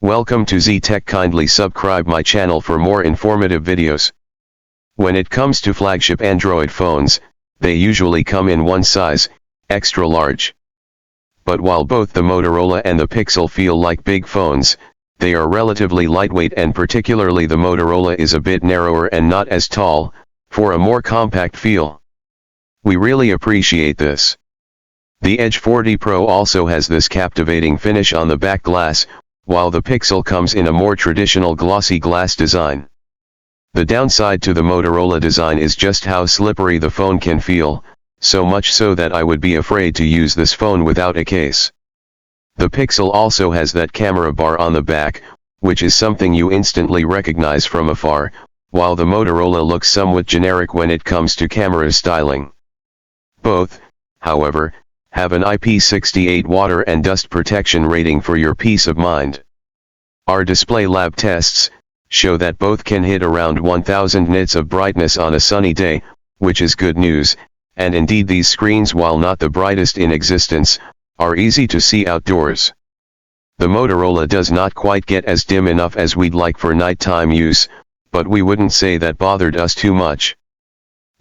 Welcome to Z Tech. Kindly subscribe my channel for more informative videos. When it comes to flagship Android phones, they usually come in one size, extra large. But while both the Motorola and the Pixel feel like big phones, they are relatively lightweight, and particularly the Motorola is a bit narrower and not as tall, for a more compact feel. We really appreciate this. The Edge 40 Pro also has this captivating finish on the back glass, while the Pixel comes in a more traditional glossy glass design. The downside to the Motorola design is just how slippery the phone can feel, so much so that I would be afraid to use this phone without a case. The Pixel also has that camera bar on the back, which is something you instantly recognize from afar, while the Motorola looks somewhat generic when it comes to camera styling. Both, however, have an IP68 water and dust protection rating for your peace of mind. Our display lab tests show that both can hit around 1000 nits of brightness on a sunny day, which is good news, and indeed these screens, while not the brightest in existence, are easy to see outdoors. The Motorola does not quite get as dim enough as we'd like for nighttime use, but we wouldn't say that bothered us too much.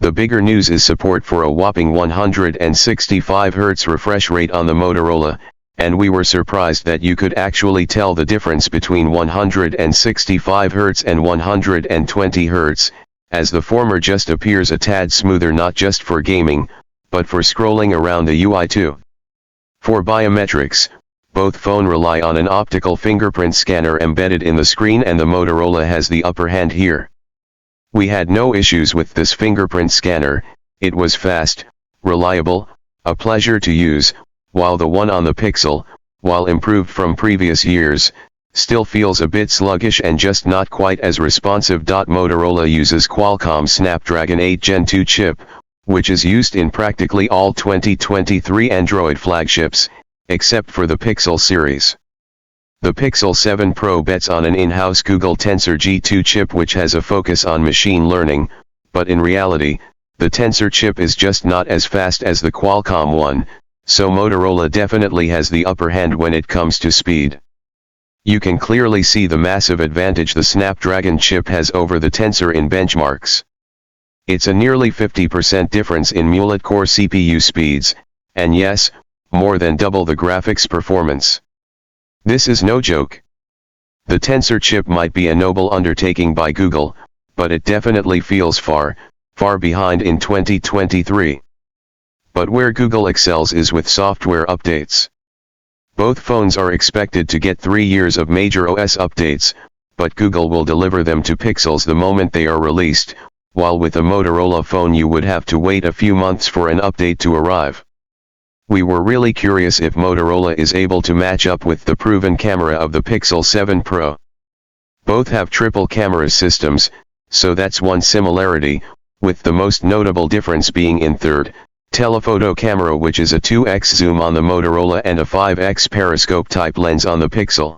The bigger news is support for a whopping 165 Hz refresh rate on the Motorola, and we were surprised that you could actually tell the difference between 165 Hz and 120 Hz, as the former just appears a tad smoother, not just for gaming, but for scrolling around the UI too. For biometrics, both phones rely on an optical fingerprint scanner embedded in the screen, and the Motorola has the upper hand here. We had no issues with this fingerprint scanner. It was fast, reliable, a pleasure to use, while the one on the Pixel, while improved from previous years, still feels a bit sluggish and just not quite as responsive. Motorola uses Qualcomm's Snapdragon 8 Gen 2 chip, which is used in practically all 2023 Android flagships, except for the Pixel series. The Pixel 7 Pro bets on an in-house Google Tensor G2 chip, which has a focus on machine learning, but in reality, the Tensor chip is just not as fast as the Qualcomm one, so Motorola definitely has the upper hand when it comes to speed. You can clearly see the massive advantage the Snapdragon chip has over the Tensor in benchmarks. It's a nearly 50% difference in multi-core CPU speeds, and yes, more than double the graphics performance. This is no joke. The Tensor chip might be a noble undertaking by Google, but it definitely feels far, far behind in 2023. But where Google excels is with software updates. Both phones are expected to get 3 years of major OS updates, but Google will deliver them to Pixels the moment they are released, while with a Motorola phone you would have to wait a few months for an update to arrive. We were really curious if Motorola is able to match up with the proven camera of the Pixel 7 Pro. Both have triple camera systems, so that's one similarity, with the most notable difference being in third, telephoto camera, which is a 2x zoom on the Motorola and a 5x periscope type lens on the Pixel.